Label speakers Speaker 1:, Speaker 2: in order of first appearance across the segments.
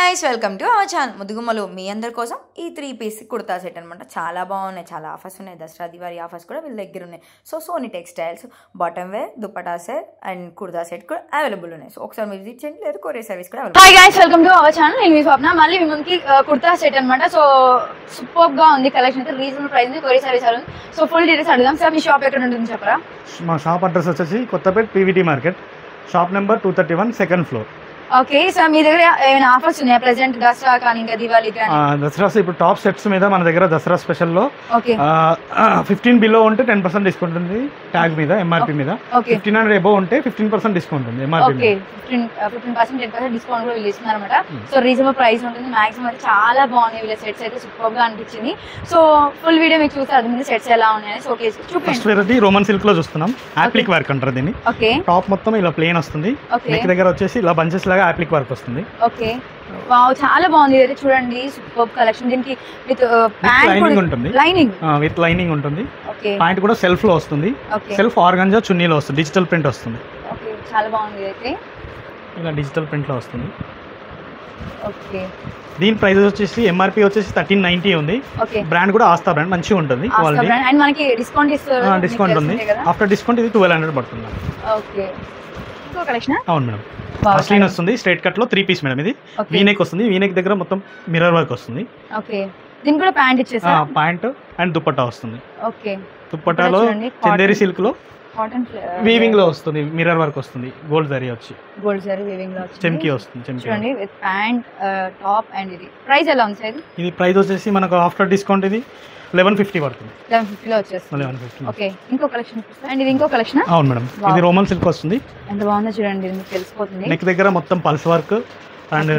Speaker 1: Guys welcome to our channel. ముదుగుమ్మలు మీ అందరి కోసం ఈ 3-piece కుర్తా సెట్ అనమాట. చాలా బాగున్నాయి, చాలా ఆఫర్స్ ఉన్నాయి. దసరా దివాళీ ఆఫర్స్ కూడా వీళ్ళ దగ్గర ఉన్నాయి. So Sony textiles bottom wear, dupatta set and kurta set కూడా అవైలబుల్ ఉన్నాయి. సో ఒకసారి మీరు విజిట్ చేయండి, లేదా కొరియర్ సర్వీస్ కూడా available.
Speaker 2: Hi guys welcome to our channel. నేను మీ స్వప్న. మళ్ళీ మీ ముందుకి కుర్తా సెట్ అనమాట. సో సూపర్ గా ఉంది కలెక్షన్ అయితే, రీజనబుల్ ప్రైస్ ఉంది, కొరియర్ సర్వీస్ ఉంది. సో ఫుల్ డీటెయిల్స్ అడుగుదాం. సార్ మీ షాప్ ఎక్కడ ఉంటుంది చెప్పరా?
Speaker 3: మా షాప్ అడ్రస్ వచ్చేసి Kothapeta PVT market, shop number 231, second floor.
Speaker 2: Okay sir, మీ దగ్గర ఏమైనా ఆఫర్స్ ఉన్నాయా ప్రెసెంట్ దసరా కానీ ఇంకా దివాళీ కానీ?
Speaker 3: దసరా ఇప్పుడు టాప్ సెట్స్ మీద మన దగ్గర దసరా స్పెషల్లో 15 బిలో ఉంటే 10% డిస్కౌంట్ ఉంది ట్యాగ్ మీద, ఎంఆర్పీ మీద. 1500 ఎబో ఉంటే 15% డిస్కౌంట్ ఉంది ఎంఆర్పీ మీద.
Speaker 2: 15% 10% డిస్కౌంట్ కూడా వీళ్ళు ఇస్తున్నారు అనమాట. సో రీజనబుల్ ప్రైస్ ఉంటుంది. మాక్సిమం అయితే చాలా బాగున్నాయి వీళ్ళ సెట్స్ అయితే, సూపర్ గా అనిపించింది. సో ఫుల్ వీడియో మీకు చూస్తే అర్థం సెట్స్ ఎలా ఉన్నాయని. So
Speaker 3: first variety Roman silk లో చూస్తున్నాం. యాప్లిక్ వర్క్ అంటారు దీన్ని. టాప్ మొత్తం ఇలా ప్లేన్ వస్తుంది, నెక్ దగ్గర వచ్చేసి ఇలా బంచెస్ లాగా యాప్లిక్ వర్క్ వస్తుంది.
Speaker 2: ఓకే, వావ్ చాలా బాగుంది ఇది చూడండి. Super collection. దీనికి విత్
Speaker 3: లైనింగ్ ఉంటుంది, విత్ లైనింగ్ ఉంటుంది. ప్యాంట్ కూడా సెల్ఫ్ లో వస్తుంది, సెల్ఫ్ ఆర్గంజా చున్నీలో వస్తుంది, డిజిటల్ ప్రింట్ వస్తుంది.
Speaker 2: ఓకే, చాలా బాగుంది అయితే.
Speaker 3: ఇలా డిజిటల్ ప్రింట్ లో వస్తుంది.
Speaker 2: ఓకే,
Speaker 3: దీని ప్రైస్ వచ్చేసి ఎంఆర్పీ వచ్చేసి 1390 ఉంది. బ్రాండ్ కూడా ఆస్తా బ్రాండ్, మంచిగా ఉంటుంది క్వాలిటీ.
Speaker 2: అండ్ మనకి డిస్కౌంట్ ఇస్తారు,
Speaker 3: డిస్కౌంట్ ఉంది. ఆఫ్టర్ డిస్కౌంట్ ఇది 1200 పడుతుంది.
Speaker 2: ఓకే, ఇంకో కలెక్షన్.
Speaker 3: అవును మేడం, మస్లిన్ వస్తుంది, స్ట్రైట్ కట్ లో 3-piece మేడం. ఇది వీనెక్ వస్తుంది, వీనెక్ దగ్గర మొత్తం మిర్రర్ వర్క్ వస్తుంది.
Speaker 2: ఓకే, దీనికి కూడా ప్యాంట్ ఇచ్చేసారు.
Speaker 3: ప్యాంట్ అండ్ దుపట్టా వస్తుంది.
Speaker 2: ఓకే,
Speaker 3: దుపట్టాలో చందేరి సిల్క్ లో వీవింగ్ లో వస్తుంది, మిర్రర్ వర్క్ వస్తుంది, గోల్డ్ జరీ వచ్చి
Speaker 2: గోల్డ్ జరీ వీవింగ్ లో వచ్చి
Speaker 3: చెమ్కి వస్తుంది.
Speaker 2: చూడండి విత్ ప్యాంట్ టాప్. అండ్ ఇది ప్రైస్ ఎలా ఉంది సార్?
Speaker 3: ఇది ప్రైస్ వచ్చేసి మనకు ఆఫ్టర్ డిస్కౌంట్ ఇది 1150 పడుతుంది.
Speaker 2: 1150 లో వచ్చేస్తుంది.
Speaker 3: 1150.
Speaker 2: ఓకే, ఇంకో కలెక్షన్. అండ్ ఇది ఇంకో కలెక్షన్.
Speaker 3: అవును మేడం, ఇది రోమన్ సిల్క్ వస్తుంది.
Speaker 2: ఎంత బాగుందో చూడండి, ఇది మీకు తెలిసిపోతుంది.
Speaker 3: నెక్ దగ్గర మొత్తం పల్స్ వర్క్ అండ్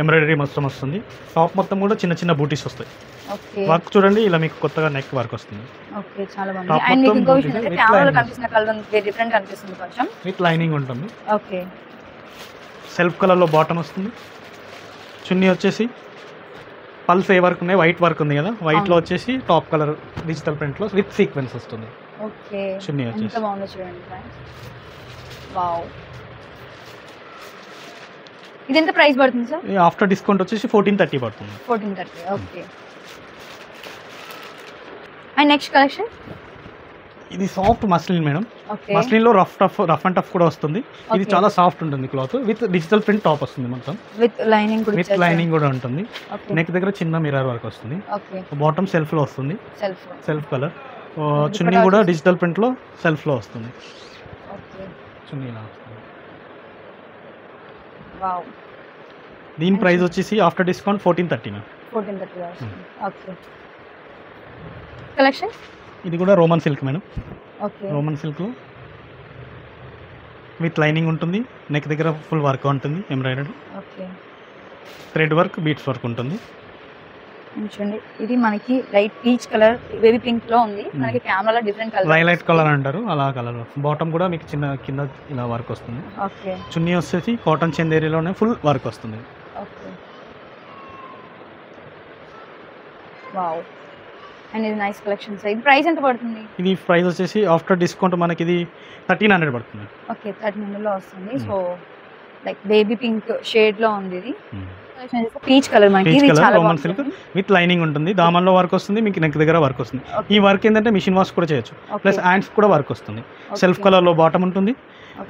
Speaker 3: ఎంబ్రాయిడరీ మొత్తం వస్తుంది. టాప్ మొత్తం కూడా చిన్న చిన్న బూటీస్ వస్తాయి.
Speaker 2: ఓకే,
Speaker 3: వర్క్ చూడండి, ఇలా మీకు కొత్తగా నెక్ వర్క్ వస్తుంది.
Speaker 2: ఓకే, చాలా బాగుంది. అండ్ మీకు ఇంకో విషయం ఏంటంటే కెమెరాలో కనిపిస్తున్న కలర్ డిఫరెంట్ కనిపిస్తుంది కొంచెం.
Speaker 3: విత్ లైనింగ్ ఉంటుంది.
Speaker 2: ఓకే,
Speaker 3: సెల్ఫ్ కలర్ లో బాటమ్ వస్తుంది. చున్నీ వచ్చేసి పల్స్ ఏ వర్క్ ఉన్నాయి, వైట్ వర్క్ ఉంది కదా, వైట్ లో వచ్చేసి టాప్ కలర్ డిజిటల్ ప్రింట్ లో విత్ సీక్వెన్స్ వస్తుంది.
Speaker 2: ఓకే,
Speaker 3: చున్నీ వచ్చేసి
Speaker 2: ఎంత బాగుందో చూడండి ఫ్రెండ్స్. వావ్, ఇది ఎంత ప్రైస్ పడుతుంది సార్?
Speaker 3: ఆఫ్టర్ డిస్కౌంట్ వచ్చేసి 1430 పడుతుంది.
Speaker 2: 1430. Okay, and next collection.
Speaker 3: ఇది సాఫ్ట్ మస్లిన్ మేడం. మస్లిన్ లో రఫ్ అండ్ టఫ్ కూడా వస్తుంది. ఇది చాలా సాఫ్ట్ ఉంటుంది cloth, with digital print top వస్తుంది మొత్తం,
Speaker 2: విత్ లైనింగ్
Speaker 3: కూడా ఉంటుంది. నెక్ దగ్గర చిన్న మిర్రర్ వర్క్ వస్తుంది. బాటమ్ సెల్ఫ్ లో వస్తుంది, సెల్ఫ్ కలర్. చున్నీ కూడా డిజిటల్ ప్రింట్ లో సెల్ఫ్ లో వస్తుంది. చున్నీ ఇలా వస్తుంది. దీని ప్రైస్ వచ్చేసి after discount 1430 ma'am.
Speaker 2: 1430. Okay, collection.
Speaker 3: ఇది కూడా Roman silk madam.
Speaker 2: Okay,
Speaker 3: Roman silk లో విత్ లైనింగ్ ఉంటుంది. నెక్ దగ్గర ఫుల్ వర్క్ ఉంటుంది, embroidery.
Speaker 2: Okay,
Speaker 3: thread work, beads work ఉంటుంది.
Speaker 2: చూడండి, ఇది మనకి light peach colour, baby pink లో ఉంది. మనకి కెమెరాలో డిఫరెంట్ కలర్,
Speaker 3: లైలైట్ కలర్ అంటారు, అలా కలర్. బాటమ్ కూడా మీకు చిన్న కింద ఇలా వర్క్ వస్తుంది.
Speaker 2: ఓకే,
Speaker 3: చున్నీ వచ్చేసి కాటన్ చందేరిలోనే ఫుల్ వర్క్ వస్తుంది.
Speaker 2: Okay, wow. అండ్ ఇది నైస్ కలెక్షన్. ఇది ప్రైస్ ఎంత పడుతుంది?
Speaker 3: ఇది ప్రైస్ వచ్చేసి ఆఫ్టర్ డిస్కౌంట్ మనకి ఇది 1300 పడుతుంది.
Speaker 2: ఓకే, 1300 లో వస్తుంది. So like baby pink shade లో ఉంది. ఇది పీచ్ కలర్, మనకి ఇది చాలా
Speaker 3: రోమన్ సిల్క్ విత్ లైనింగ్ ఉంటుంది. దామన్లో వర్క్ వస్తుంది, మీకు నెక్ దగ్గర వర్క్ వస్తుంది. ఈ వర్క్ ఏంటంటే మిషన్ వాష్ కూడా చేయొచ్చు, ప్లస్ హ్యాండ్స్ కూడా వర్క్ వస్తుంది. సెల్ఫ్ కలర్ లో బాటమ్ ఉంటుంది.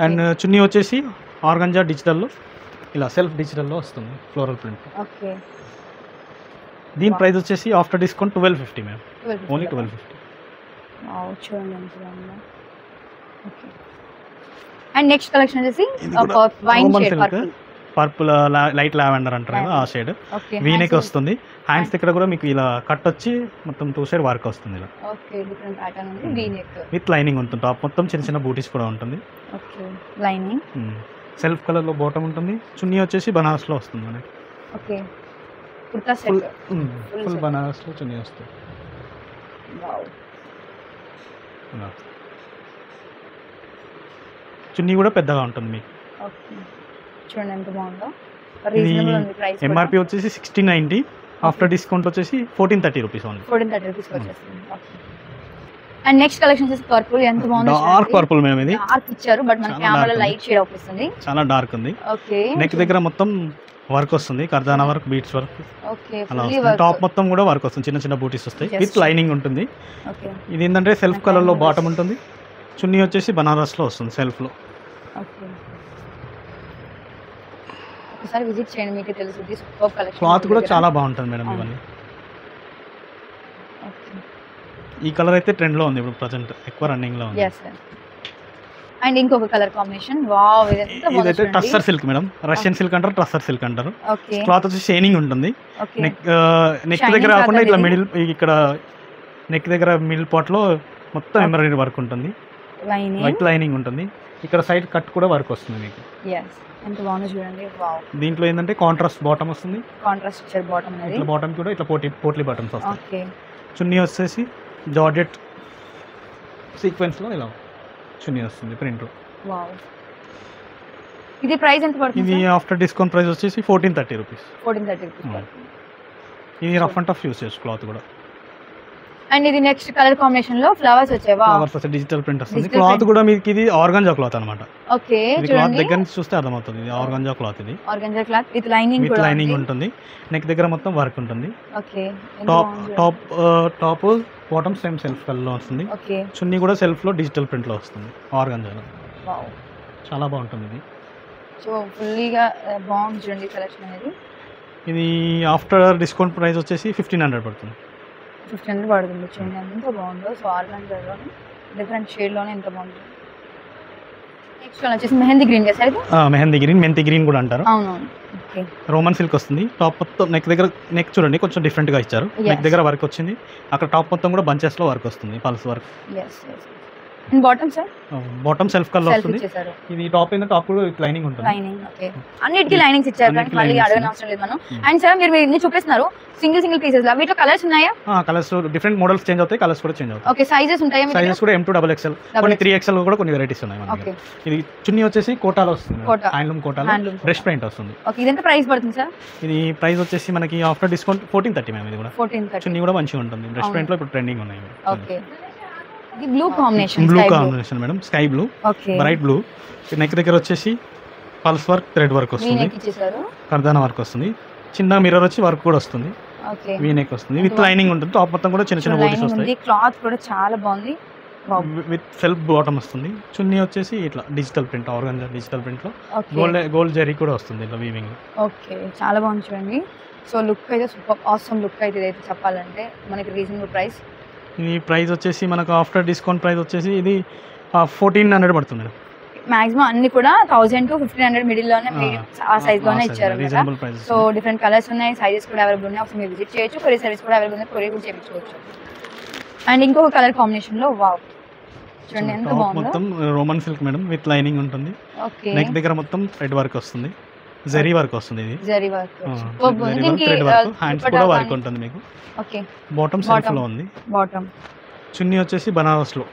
Speaker 3: అండ్ చున్నీ వచ్చేసి ఆర్గంజా డిజిటల్లో ఇలా సెల్ఫ్ డిజిటల్లో వస్తుంది, ఫ్లోరల్ ప్రింట్.
Speaker 2: ఓకే,
Speaker 3: దీని ప్రైస్ వచ్చేసి ఆఫ్టర్ డిస్కౌంట్ 1250 మ్యామ్. ఓన్లీ 1250.
Speaker 2: చూడండి ఎంత బాగుందో. ఓకే, అండ్ నెక్స్ట్ కలెక్షన్ వచ్చేసి wine shade,
Speaker 3: purple light lavender అంటారు కదా, ఆ షేడ్. వీనెక్ వస్తుంది. హ్యాండ్స్ దగ్గర కూడా మీకు ఇలా కట్ వచ్చి మొత్తం 2 సైడ్ వర్క్ వస్తుంది. ఇలా
Speaker 2: ఓకే, డిఫరెంట్ ప్యాటర్న్ ఉంది. వీనెక్
Speaker 3: విత్ లైనింగ్ ఉంటుంది. టాప్ మొత్తం చిన్న చిన్న బూటీస్ కూడా ఉంటుంది.
Speaker 2: Okay, lining.
Speaker 3: సెల్ఫ్ కలర్ లో బాటమ్ ఉంటుంది. చున్నీ వచ్చేసి బనారస్ లో వస్తుంది మనకి.
Speaker 2: Okay, kurta set
Speaker 3: full Banaras లో చున్నీ వస్తుంది.
Speaker 2: వావ్,
Speaker 3: చున్నీ కూడా పెద్దగా ఉంటుంది మీకు.
Speaker 2: ఓకే, చూడండి ఎంత బాగుందో. రీజనబుల్ ఉంది ప్రైస్.
Speaker 3: ఎంఆర్పీ వచ్చేసి 1690, ఆఫ్టర్ డిస్కౌంట్ వచ్చేసి 1430 రూపీస్ ఓన్లీ.
Speaker 2: 1430 రూపీస్ వచ్చేస్తుంది. ఓకే, అండ్ నెక్స్ట్ కలెక్షన్ వచ్చేసి పర్పుల్. ఎంత బాగుంది,
Speaker 3: డార్క్ పర్పుల్ మేడం. ఇది
Speaker 2: డార్క్ ఇచ్చారు, బట్ మన కెమెరాలో లైట్ షేడ్ అవుతుంది.
Speaker 3: చాలా డార్క్ ఉంది.
Speaker 2: ఓకే,
Speaker 3: నెక్ దగ్గర మొత్తం వర్క్ వస్తుంది, కర్దానా వర్క్, బీట్స్ వర్క్
Speaker 2: ఓకే
Speaker 3: అలా
Speaker 2: ఫుల్లీ
Speaker 3: వస్తుంది.
Speaker 2: వర్క్
Speaker 3: టాప్ మొత్తం కూడా వర్క్ వస్తుంది, చిన్న చిన్న బూటీస్ వస్తాయి
Speaker 2: Just-
Speaker 3: విత్ లైనింగ్ ఉంటుంది.
Speaker 2: ఓకే
Speaker 3: ఇది ఏంటంటే సెల్ఫ్
Speaker 2: నాకు
Speaker 3: కలర్లో
Speaker 2: lining
Speaker 3: బాటమ్ ఉంటుంది, చున్నీ వచ్చేసి బనారస్లో వస్తుంది సెల్ఫ్లో.
Speaker 2: ఓకే ఒకసారి విజిట్ చేయండి, మీకు తెలుసు ఇది సూపర్ కలెక్షన్.
Speaker 3: క్లాత్ కూడా చాలా బాగుంటుంది మేడం ఇవన్నీ.
Speaker 2: ఓకే
Speaker 3: ఈ కలర్ అయితే ట్రెండ్లో ఉంది ఇప్పుడు ప్రజెంట్, ఎక్కువ రన్నింగ్లో ఉంది.
Speaker 2: yes sir. అండ్ ఇంకొక కలర్ కాంబినేషన్ వావ్ ఇది ఎంత
Speaker 3: ఇదైతే
Speaker 2: బాగుంది.
Speaker 3: Tussar silk madam, Russian silk అంటారు, టస్సర్ సిల్క్ అంటారు.
Speaker 2: ఓకే
Speaker 3: క్లాత్ వచ్చి షైనింగ్ ఉంటుంది.
Speaker 2: ఓకే
Speaker 3: నెక్
Speaker 2: Shining
Speaker 3: దగ్గర కాకుండా
Speaker 2: cloth
Speaker 3: ఇట్లా
Speaker 2: అనేది.
Speaker 3: మిడిల్ ఇక్కడ నెక్ దగ్గర మిడిల్ పార్ట్లో మొత్తం ఎంబ్రాయిడరీ వర్క్ ఉంటుంది,
Speaker 2: లైనింగ్
Speaker 3: వైట్ లైనింగ్ ఉంటుంది. ఇక్కడ సైడ్ కట్ కూడా వర్క్ వస్తుంది మీకు.
Speaker 2: yes ఎంత బాగుంది చూడండి. వావ్
Speaker 3: దీంట్లో ఏంటంటే కాంట్రాస్ట్ బాటమ్ వస్తుంది,
Speaker 2: కాంట్రాస్ట్ ఇచ్చారు బాటమ్ అనేది.
Speaker 3: ఇట్లా బాటమ్ కూడా ఇట్లా పోట్లీ బటన్స్ వస్తాయి.
Speaker 2: ఓకే
Speaker 3: చున్నీ వచ్చేసి జార్జెట్ సీక్వెన్స్లో ఇలా చున్నీ వస్తుంది ప్రింట్.
Speaker 2: వావ్ ఇది ప్రైస్ ఎంత పడుతుంది
Speaker 3: ఇది ఆఫ్టర్ డిస్కౌంట్ ప్రైస్ వచ్చేసి 1430 రూపీస్.
Speaker 2: 1430
Speaker 3: Hmm. ఇది రఫ్ అండ్ టఫ్ యూస్ చేయొచ్చు క్లాత్ కూడా.
Speaker 2: అండ్ ఇది నెక్స్ట్ కలర్ కాంబినేషన్ లో ఫ్లవర్స్ వచ్చాయి. వావ్
Speaker 3: ఫ్లవర్స్ వస్తే డిజిటల్ ప్రింట్ వస్తుంది.
Speaker 2: Digital
Speaker 3: cloth
Speaker 2: print.
Speaker 3: కూడా మీకు ఇది ఆర్గాంజా క్లాత్ అనమాట.
Speaker 2: ఓకే
Speaker 3: ఇది క్లాత్
Speaker 2: చూడండి
Speaker 3: దగ్గర నుంచి చూస్తే అర్థమవుతుంది, ఇది ఆర్గాంజా క్లాత్. ఇది
Speaker 2: organza cloth with lining
Speaker 3: with
Speaker 2: కూడా
Speaker 3: లైనింగ్ ఉంటుంది, నెక్ దగ్గర మొత్తం వర్క్ ఉంటుంది.
Speaker 2: Okay
Speaker 3: top bottom same self కలర్లో వస్తుంది.
Speaker 2: ఓకే
Speaker 3: చున్నీ కూడా సెల్ఫ్లో డిజిటల్ ప్రింట్లో వస్తుంది ఆర్గాంజాలో.
Speaker 2: వావ్
Speaker 3: చాలా బాగుంటుంది ఇది.
Speaker 2: సో ఫుల్లీగా బాగుంది చూడండి కలెక్షన్ అనేది.
Speaker 3: ఇది ఆఫ్టర్ డిస్కౌంట్ ప్రైస్ వచ్చేసి 1500 పడుతుంది.
Speaker 2: 1500 పడుతుంది చూడండి ఎంత బాగుందో. సో ఆర్గంజాలో డిఫరెంట్ షేడ్లోనే ఎంత బాగుంది. నెక్స్ట్ వన్ వచ్చేసి మెహందీ గ్రీన్ కదా సార్ ఇది?
Speaker 3: మెహందీ గ్రీన్, మెంతి గ్రీన్ కూడా అంటారు.
Speaker 2: అవునవును ఓకే
Speaker 3: రోమన్ సిల్క్ వస్తుంది. టాప్ మొత్తం నెక్ దగ్గర, నెక్ చూడండి కొంచెం డిఫరెంట్గా ఇచ్చారు.
Speaker 2: Yes.
Speaker 3: నెక్ దగ్గర వర్క్ వచ్చింది, అక్కడ టాప్ మొత్తం కూడా బంచెస్లో వర్క్ వస్తుంది, పల్స్ work.
Speaker 2: Yes yes and bottom sir
Speaker 3: bottom self colour
Speaker 2: self
Speaker 3: వస్తుంది.
Speaker 2: ఇచ్చేసారు
Speaker 3: ఇది టాప్ అయిన టాప్ కూడా లైనింగ్ ఉంటుంది.
Speaker 2: లైనింగ్. ఓకే అన్నిటికీ లైనింగ్స్ ఇచ్చారు కానీ
Speaker 3: అన్నిటికీ
Speaker 2: మళ్ళీ
Speaker 3: linings
Speaker 2: అడగని అవసరం లేదు మనం. అండ్ సార్ మీరు ఇన్ని చూపిస్తున్నారు సింగిల్ పీసెస్ లా, వీటిలో కలర్స్ ఉన్నాయా?
Speaker 3: కలర్స్ డిఫరెంట్ మోడల్స్ చేంజ్ అవుతాయి, కలర్స్ కూడా చేంజ్ అవుతాయి.
Speaker 2: ఓకే సైజెస్ ఉంటాయా?
Speaker 3: సైజెస్ కూడా M2 XXL, కొన్ని 3XL కూడా కొన్ని వెరైటీస్ ఉన్నాయి మన
Speaker 2: ఓకే
Speaker 3: దగ్గర. ఇది చున్నీ వచ్చేసి కోటాలో వస్తుంది,
Speaker 2: కోటా.
Speaker 3: హ్యాండ్లూమ్ కోటాలో
Speaker 2: Handloom
Speaker 3: బ్రష్
Speaker 2: కోటా.
Speaker 3: ప్రింట్ వస్తుంది.
Speaker 2: ఓకే ఇదెంత ప్రైస్ పడుతుంది సార్?
Speaker 3: ఇది ప్రైస్ వచ్చేసి మనకి ఆఫ్టర్ డిస్కౌంట్ 1430 మేడం. ఇది కూడా
Speaker 2: 1430.
Speaker 3: చున్నీ కూడా మంచిగా ఉంటుంది, బ్రష్
Speaker 2: అవును.
Speaker 3: ప్రింట్ లో ఇప్పుడు ట్రెండింగ్ ఉన్నాయి.
Speaker 2: ఓకే ఇది blue combination,
Speaker 3: blue
Speaker 2: sky blue.
Speaker 3: Combination madam, sky blue,
Speaker 2: okay
Speaker 3: bright blue. Neck దగ్గర వచ్చేసి పల్స్ వర్క్, థ్రెడ్ వర్క్ వస్తుంది,
Speaker 2: వీనెక్ ఇచ్చేసారు.
Speaker 3: కర్దానా వర్క్ వస్తుంది, చిన్న మిర్రర్ వచ్చి వర్క్ కూడా వస్తుంది,
Speaker 2: ఓకే
Speaker 3: వీనెక్ వస్తుంది, విత్ లైనింగ్ ఉంటుంది. టాప్ మొత్తం కూడా చిన్న చిన్న బోటీస్
Speaker 2: లైనింగ్
Speaker 3: వస్తాయి,
Speaker 2: ఉంది, క్లాత్ కూడా చాలా బాగుంది. వావ్
Speaker 3: విత్ సెల్ఫ్ బాటమ్ వస్తుంది. చున్నీ వచ్చేసి ఇట్లా digital print, organza digital print లో
Speaker 2: ఓకే
Speaker 3: గోల్డ్ జరీ కూడా వస్తుంది ఇట్లా వీవింగ్.
Speaker 2: ఓకే చాలా బాగుంది చూడండి. సో లుక్ అయితే సూపర్ ఆసమ్ లుక్ అయితే ఇదైతే చెప్పాలంటే మనకి రీజనబుల్ ప్రైస్.
Speaker 3: ఇది ప్రైస్ వచ్చేసి మనకు ఆఫ్టర్ డిస్కౌంట్ ప్రైస్ వచ్చేసి ఇది 1400 పడుతుంది మేడం.
Speaker 2: మాక్సిమం అన్ని కూడా 1000 to 1500 మిడిల్ లోనే ఆ సైజ్ లోనే ఇచ్చారు.
Speaker 3: Reasonable price.
Speaker 2: So different colours ఉన్నాయి, సైజెస్ కూడా అవైలబుల్ ఉన్నాయి. ఒకసారి మీరు విజిట్ చేయొచ్చు, కొరియర్ సర్వీస్ కూడా అవైలబుల్ ఉంది, కొరియర్ కూడా చేయించుకోవచ్చు. అండ్ ఇంకొక కలర్ కాంబినేషన్ లో వావ్ చూడండి ఎంత
Speaker 3: టాప్
Speaker 2: బాగుందో.
Speaker 3: మొత్తం Roman silk madam, with lining ఉంటుంది.
Speaker 2: ఓకే
Speaker 3: నెక్ దగ్గర మొత్తం థ్రెడ్ వర్క్ వస్తుంది, జరీ వర్క్ వస్తుంది. ఇది
Speaker 2: zari work
Speaker 3: thread work, hands కూడా వర్క్ ఉంటుంది మీకు.
Speaker 2: ఓకే
Speaker 3: బాటమ్ సెల్ఫ్ లో ఉంది,
Speaker 2: బాటమ్
Speaker 3: చున్నీ వచ్చేసి బనారస్ లో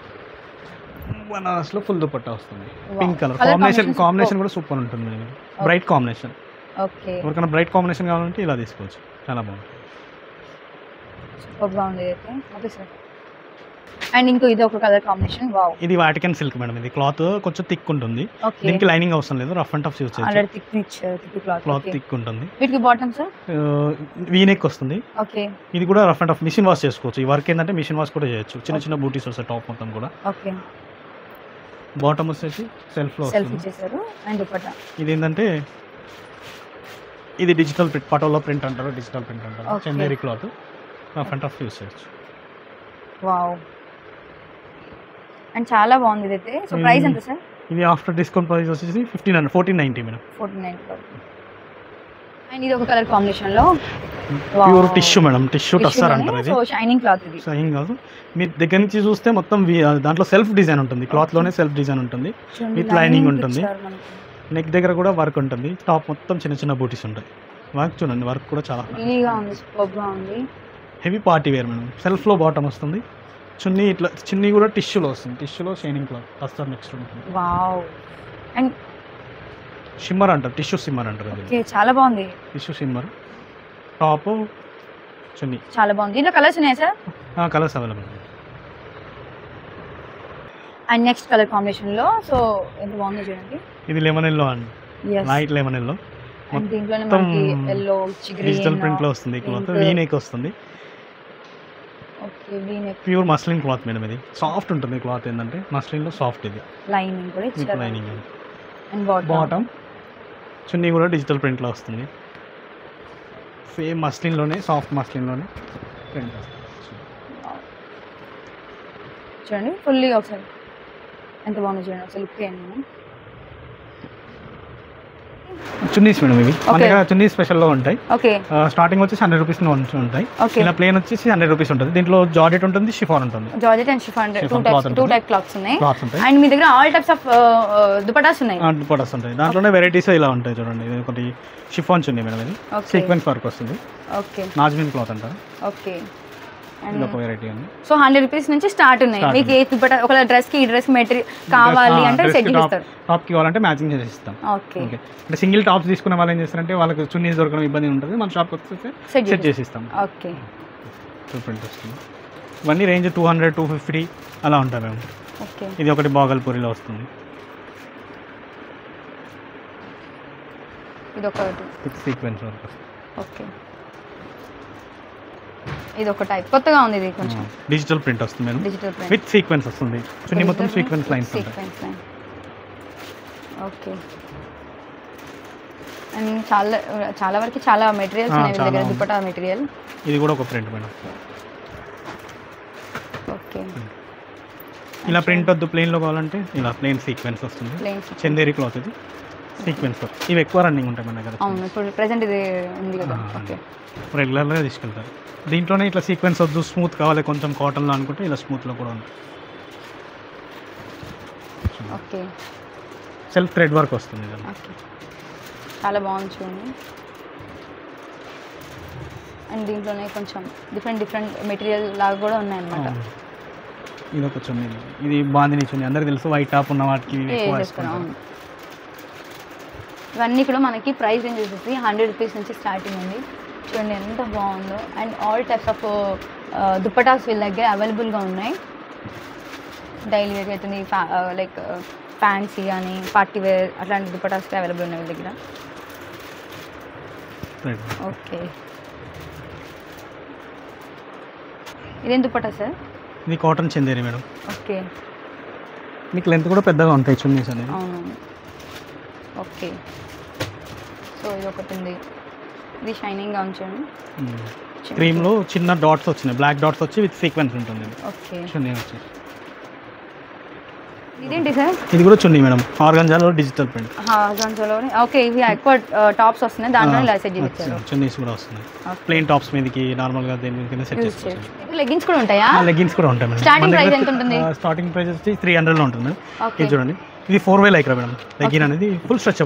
Speaker 3: ఫుల్ దుపట్టా వస్తుంది.
Speaker 2: Wow.
Speaker 3: Pink colour
Speaker 2: Colour
Speaker 3: combination
Speaker 2: combination
Speaker 3: combination కూడా సూపర్ ఉంటుంది. బ్రైట్ కాంబినేషన్,
Speaker 2: ఓకే
Speaker 3: ఎవరికైనా బ్రైట్ కాంబినేషన్ కావాలంటే ఇలా తీసుకోవచ్చు, చాలా బాగుంటుంది.
Speaker 2: సూపర్ గా ఉంది అయితే. ఓకే సార్ అండ్ ఇంకో ఇది ఒక కలర్ కాంబినేషన్ వావ్.
Speaker 3: ఇది వాటికన్ సిల్క్ మేడం, ఇది క్లాత్ కొంచెం థిక్ ఉంటుంది,
Speaker 2: ఓకే
Speaker 3: దీనికి లైనింగ్ అవసరం లేదు, రఫ్ అండ్ టఫ్ యూస్ చేయొచ్చు.
Speaker 2: ఆల్రెడీ థిక్ ఇచ్చారు, thick cloth.
Speaker 3: Cloth
Speaker 2: okay
Speaker 3: thick ఉంటుంది,
Speaker 2: వీటికి బాటమ్ సార్?
Speaker 3: వీనెక్ వస్తుంది.
Speaker 2: ఓకే
Speaker 3: ఇది కూడా rough and tough machine wash చేసుకోవచ్చు. ఈ వర్క్ ఏంటంటే మిషన్ వాష్ కూడా చేయొచ్చు, చిన్న చిన్న బూటీస్ వస్తాయి టాప్ మొత్తం కూడా.
Speaker 2: ఓకే
Speaker 3: బాటమ్ వచ్చేసి సెల్ఫ్ లో
Speaker 2: సెల్ఫ్
Speaker 3: వస్తుంది.
Speaker 2: ఇచ్చేసారు అండ్ దుపట్టా.
Speaker 3: ఇది ఏంటంటే ఇది డిజిటల్ ప్రింట్, పటోలా ప్రింట్ అంటారు, డిజిటల్ ప్రింట్ అంటారు,
Speaker 2: Okay.
Speaker 3: Chanderi cloth, rough and tough use చేయొచ్చు.
Speaker 2: వావ్ అండ్ చాలా బాగుంది ఇదైతే. సో ప్రైస్ ఎంత సార్?
Speaker 3: ఇది ఆఫ్టర్ డిస్కౌంట్ ప్రైస్ వచ్చేసి 1490 మేడం.
Speaker 2: 1490. అండ్ ఇది ఒక కలర్ కాంబినేషన్ లో
Speaker 3: pure tissue madam, tissue tussar అంటారు. ఇది
Speaker 2: సో షైనింగ్ క్లాత్ ఇది.
Speaker 3: ఏం కాదు, మీరు దగ్గర నుంచి చూస్తే మొత్తం దాంట్లో సెల్ఫ్ డిజైన్ ఉంటుంది, క్లాత్ లోనే సెల్ఫ్ డిజైన్ ఉంటుంది, విత్ లైనింగ్ ఉంటుంది. నెక్ దగ్గర కూడా వర్క్ ఉంటుంది, టాప్ మొత్తం చిన్న చిన్న బూటీస్ ఉంటాయి. వర్క్ చూడండి, వర్క్ కూడా చాలా
Speaker 2: గా ఉంది, సూపర్ గా ఉంది.
Speaker 3: Heavy party wear madam. Self లో బాటమ్ వస్తుంది, చున్నీ ఇట్లా, చున్నీ కూడా టిష్యూలో వస్తుంది, టిష్యూలో షైనింగ్ క్లాత్ టస్సర్ నెక్స్ట్ ఉంటుంది.
Speaker 2: వావ్ అండ్
Speaker 3: షిమ్మర్ అంటారు, టిష్యూ సిమ్మర్ అంటారు. అది
Speaker 2: ఓకే చాలా బాగుంది,
Speaker 3: టిష్యూ సిమ్మర్, టాప్ చున్నీ,
Speaker 2: చాలా బాగుంది. దీంట్లో కలర్స్ ఉన్నాయా sir?
Speaker 3: Colours available.
Speaker 2: And next colour combination లో సో ఎంత బాగుందో చూడండి.
Speaker 3: ఇది లెమన్ ఎల్లో అండి,
Speaker 2: Yes.
Speaker 3: Light lemon yellow,
Speaker 2: and దీంట్లోనే మనకి yellow,
Speaker 3: డిజిటల్
Speaker 2: green,
Speaker 3: ప్రింట్ లో వస్తుంది ఈ క్లాత్.
Speaker 2: pink.
Speaker 3: వీ నెక్ వస్తుంది.
Speaker 2: Okay V neck
Speaker 3: pure muslin cloth madam. ఇది సాఫ్ట్ ఉంటుంది క్లాత్. ఏంటంటే మస్లిన్ లో సాఫ్ట్. ఇది
Speaker 2: లైనింగ్ కూడా
Speaker 3: మీకు
Speaker 2: ఇచ్చారు.
Speaker 3: లైనింగ్.
Speaker 2: అండ్
Speaker 3: బాటమ్ చున్నీ కూడా డిజిటల్ ప్రింట్ లో వస్తుంది. సేమ్ మస్లిన్ లోనే, సాఫ్ట్ మస్లిన్ లోనే ప్రింట్ వస్తుంది.
Speaker 2: చూడండి ఫుల్లీ ఒకసారి ఎంత బాగుంది చూడండి, ఒకసారి లుక్ చేయండి.
Speaker 3: చున్నీస్ మేడం ఇవి మన దగ్గర చున్నీ స్పెషల్ లో ఉంటాయి.
Speaker 2: ఓకే
Speaker 3: స్టార్టింగ్ వచ్చేసి 100 రూపీస్ నుంచి ఉంటాయి.
Speaker 2: ఓకే
Speaker 3: ఇలా ప్లేన్ వచ్చేసి 100 రూపీస్ ఉంటుంది. దీంట్లో జార్జెట్ ఉంటుంది, షిఫాన్ ఉంటుంది.
Speaker 2: Georgette and chiffon
Speaker 3: Chiffon cloth
Speaker 2: two type clothes ఉన్నాయి.
Speaker 3: క్లాత్స్ ఉంటాయి.
Speaker 2: అండ్ మీ దగ్గర ఆల్ టైప్స్ ఆఫ్ దుపటాస్ ఉన్నాయి.
Speaker 3: దుపట్టాస్ ఉంటాయి. దాంట్లోనే వెరైటీస్ ఇలా ఉంటాయి చూడండి. ఇది ఒకటి షిఫాన్ చున్నీ మేడం. ఇది
Speaker 2: Okay.
Speaker 3: సీక్వెన్స్ వర్క్ వస్తుంది.
Speaker 2: ఓకే
Speaker 3: నాజ్మిన్ క్లాత్ అంటారు.
Speaker 2: ఓకే
Speaker 3: ఇది ఒక వెరైటీ ఉంది.
Speaker 2: సో 100 రూపీస్ నుంచి స్టార్ట్ ఉన్నాయి. మీకు ఏ దుపట్టా ఒక డ్రెస్ కి ఈ డ్రెస్ మెటీరియల్ కావాలి అంటే సెట్ చేస్తారు.
Speaker 3: టాప్ కి కావాలంటే మ్యాచింగ్ చేసి ఇస్తాం.
Speaker 2: ఓకే
Speaker 3: ఓకే అంటే సింగిల్ టాప్స్ తీసుకునే వాళ్ళు ఏం చేస్తారంటే వాళ్ళకి చున్నీస్ దొరకడం ఇబ్బంది ఉంటుంది. మన షాప్కి వస్తే సెట్ చేసి ఇస్తాం.
Speaker 2: ఓకే
Speaker 3: ప్రింట్ వస్తుంది. ఇవన్నీ రేంజ్ 200, 250 అలా ఉంటాయి మేము.
Speaker 2: ఓకే
Speaker 3: ఇది ఒకటి బాగల్పూరిలో వస్తుంది.
Speaker 2: ఇది ఒకటి
Speaker 3: విత్ సీక్వెన్స్ వర్క్ వస్తుంది.
Speaker 2: ఓకే ఇది ఒక టైప్ కొత్తగా ఉంది. ఇది కొంచెం
Speaker 3: డిజిటల్ ప్రింట్ వస్తుంది madam.
Speaker 2: Digital print
Speaker 3: with sequence వస్తుంది. చున్నీ మొత్తం సీక్వెన్స్ లైన్స్ ఉంటాయి.
Speaker 2: Sequence line. ఓకే అండ్ చాలా వరకు చాలా మెటీరియల్స్ ఉన్నాయి మీ దగ్గర దుపట్టా మెటీరియల్.
Speaker 3: ఇది కూడా ఒక ప్రింట్ మేడం.
Speaker 2: ఓకే
Speaker 3: ఇలా ప్రింట్ వద్దు ప్లెయిన్ లో కావాలంటే ఇలా ప్లెయిన్ సీక్వెన్స్ వస్తుంది.
Speaker 2: Plain
Speaker 3: Chanderi cloth. ఇది సీక్వెన్స్ వర్క్. ఇవి ఎక్కువ రన్నింగ్ ఉంటాయి మన దగ్గర.
Speaker 2: అవును ఇప్పుడు ప్రెసెంట్ ఇది ఉంది కదా. ఓకే
Speaker 3: రెగ్యులర్గా తీసుకెళ్తారు. దీంట్లోనే ఇట్లా సీక్వెన్స్ వద్దు స్మూత్ కావాలి కొంచెం కాటన్లో అనుకుంటే ఇలా స్మూత్లో కూడా ఉంది.
Speaker 2: ఓకే
Speaker 3: సెల్ఫ్ థ్రెడ్ వర్క్ వస్తుంది.
Speaker 2: ఓకే చాలా బాగుంది చూడండి. అండ్ దీంట్లోనే కొంచెం డిఫరెంట్ మెటీరియల్ లాగా కూడా ఉన్నాయన్నమాట.
Speaker 3: ఇది ఒక చున్నీ. ఇది బాందిని చున్నీ అందరికి తెలుసు. వైట్ టాప్ ఉన్న వాటికి ఎక్కువ వేసుకుంటారు.
Speaker 2: ఇవన్నీ కూడా మనకి ప్రైస్ రేంజ్ వచ్చేసి 100 రూపీస్ నుంచి స్టార్టింగ్ ఉంది. చూడండి ఎంత బాగుందో. And all types of dupattas వీళ్ళ దగ్గర అవైలబుల్గా ఉన్నాయి. డైలీ వేర్ అవుతుంది, లైక్ ఫ్యాన్సీ కానీ పార్టీ వేర్ అట్లాంటి దుపటాస్ అవైలబుల్ ఉన్నాయి వీళ్ళ దగ్గర. ఓకే ఇదేం దుపట్టా సార్?
Speaker 3: ఇది కాటన్ చందేరి మేడం.
Speaker 2: ఓకే
Speaker 3: మీకు లెంత్ కూడా పెద్దగా ఉంటాయి చున్నీస్ అనేది.
Speaker 2: అవును. ఓకే సో ఇది ఒకటి ఉంది. ఇది షైనింగ్గా ఉంచండి.
Speaker 3: క్రీమ్లో చిన్న డాట్స్ వచ్చినాయి, బ్లాక్ డాట్స్ వచ్చి విత్ సీక్వెన్స్ ఉంటుంది.
Speaker 2: ఓకే
Speaker 3: చున్నీ వచ్చి
Speaker 2: ఇదేంటి సార్?
Speaker 3: ఇది కూడా చున్నీ మేడం. ఆర్గంజాలో డిజిటల్ ప్రింట్.
Speaker 2: ఆర్గాన్జాలోనే. ఓకే ఇవి ఎక్కువ టాప్స్ వస్తున్నాయి, దాంట్లో ఇలా సెట్ చేస్తారు.
Speaker 3: చున్నీస్ కూడా వస్తున్నాయి. ప్లెయిన్ టాప్స్ మీదకి నార్మల్గా దేని మీద సెట్ చేసుకోవచ్చు.
Speaker 2: లెగ్గిన్స్ కూడా ఉంటాయా?
Speaker 3: లెగ్గిన్స్ కూడా ఉంటాయి మేడం.
Speaker 2: స్టార్టింగ్ ప్రైస్ ఎంత ఉంటుంది?
Speaker 3: స్టార్టింగ్ ప్రైస్ వచ్చి 300లో ఉంటుంది. ఇది చూడండి, ఇది 4 వే లైక్రా మేడం. లెగ్గిన్ అనేది ఫుల్ స్ట్రెచబుల్.